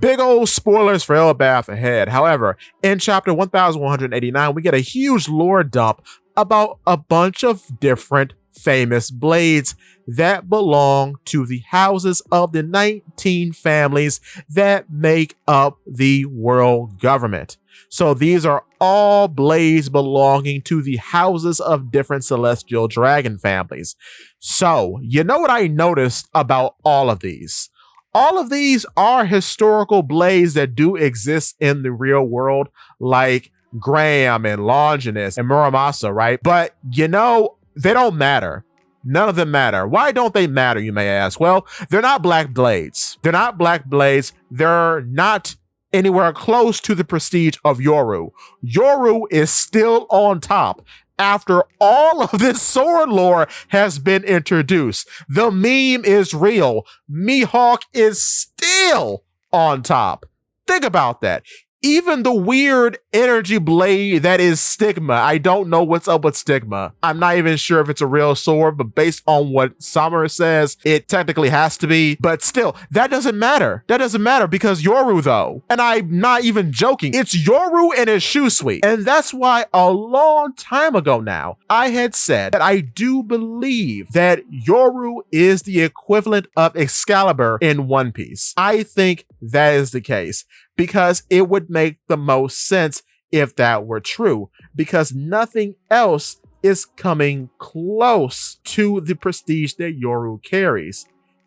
Big old spoilers for Elbath ahead. However, in chapter 1189, we get a huge lore dump about a bunch of different famous blades that belong to the houses of the 19 families that make up the world government. So these are all blades belonging to the houses of different celestial dragon families. So, you know what I noticed about all of these? All of these are historical blades that do exist in the real world, like Graham and Longinus and Muramasa, right? But, you know, they don't matter. None of them matter. Why don't they matter, you may ask? Well, they're not black blades. They're not black blades. They're not anywhere close to the prestige of Yoru. Yoru is still on top after all of this sword lore has been introduced. The meme is real. Mihawk is still on top. Think about that. Even the weird energy blade that is Stigma. I don't know what's up with Stigma. I'm not even sure if it's a real sword, but based on what Summer says, it technically has to be. But still, that doesn't matter. That doesn't matter because Yoru though. And I'm not even joking. It's Yoru and his Shusui. And that's why a long time ago now, I had said that I do believe that Yoru is the equivalent of Excalibur in One Piece. I think that is the case, because it would make the most sense if that were true, because nothing else is coming close to the prestige that Yoru carries.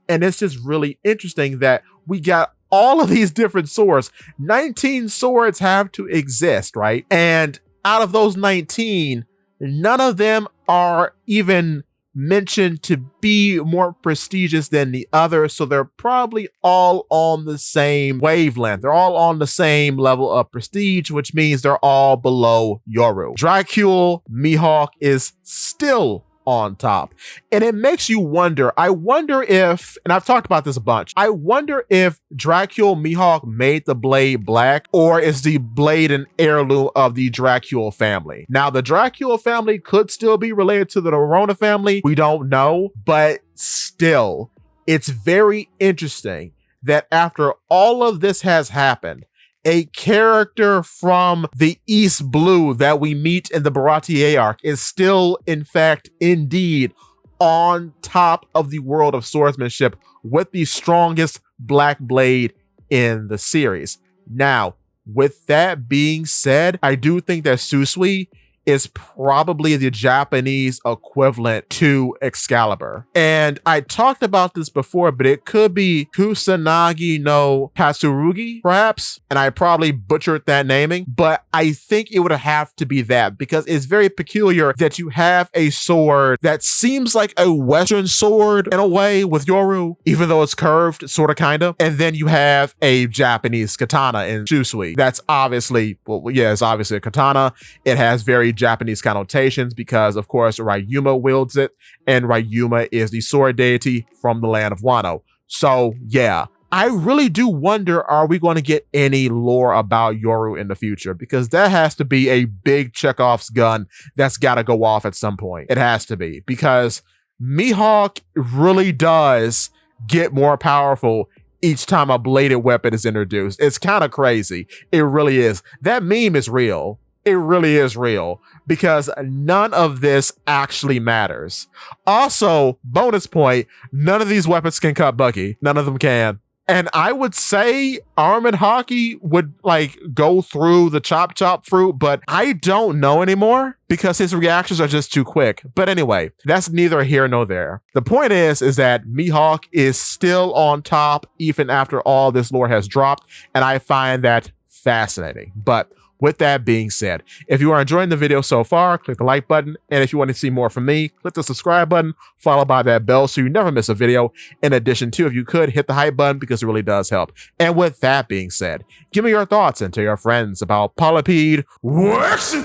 And it's just really interesting that we got all of these different swords. 19 swords have to exist, right? And out of those 19, none of them are even mentioned to be more prestigious than the others, so they're probably all on the same wavelength. They're all on the same level of prestige, which means they're all below Yoru. Dracul Mihawk is still on top. And it makes you wonder, I wonder if, and I've talked about this a bunch, I wonder if Dracul Mihawk made the blade black, or is the blade an heirloom of the Dracul family? Now, the Dracul family could still be related to the Nerona family. We don't know, but still, it's very interesting that after all of this has happened, a character from the East Blue that we meet in the Baratier arc is still, in fact, indeed, on top of the world of swordsmanship with the strongest black blade in the series. Now, with that being said, I do think that Shusui is probably the Japanese equivalent to Excalibur. And I talked about this before, but it could be Kusanagi no Katsurugi, perhaps. And I probably butchered that naming, but I think it would have to be that, because it's very peculiar that you have a sword that seems like a Western sword in a way with Yoru, even though it's curved, sort of, kind of. And then you have a Japanese katana in Shusui. That's obviously, well, yeah, it's obviously a katana. It has very Japanese connotations because, of course, Ryuma wields it, and Ryuma is the sword deity from the land of Wano. So, yeah, I really do wonder, are we going to get any lore about Yoru in the future? Because that has to be a big Chekhov's gun that's got to go off at some point. It has to be, because Mihawk really does get more powerful each time a bladed weapon is introduced. It's kind of crazy. It really is. That meme is real. It really is real, because none of this actually matters. Also, bonus point, none of these weapons can cut Bucky. None of them can. And I would say Armin Hockey would like go through the chop fruit, but I don't know anymore because his reactions are just too quick. But anyway, that's neither here nor there. The point is that Mihawk is still on top even after all this lore has dropped, and I find that fascinating. But with that being said, if you are enjoying the video so far, click the like button. And if you want to see more from me, click the subscribe button, followed by that bell so you never miss a video. In addition to, if you could, hit the hype button because it really does help. And with that being said, give me your thoughts and tell your friends about Polypede Works.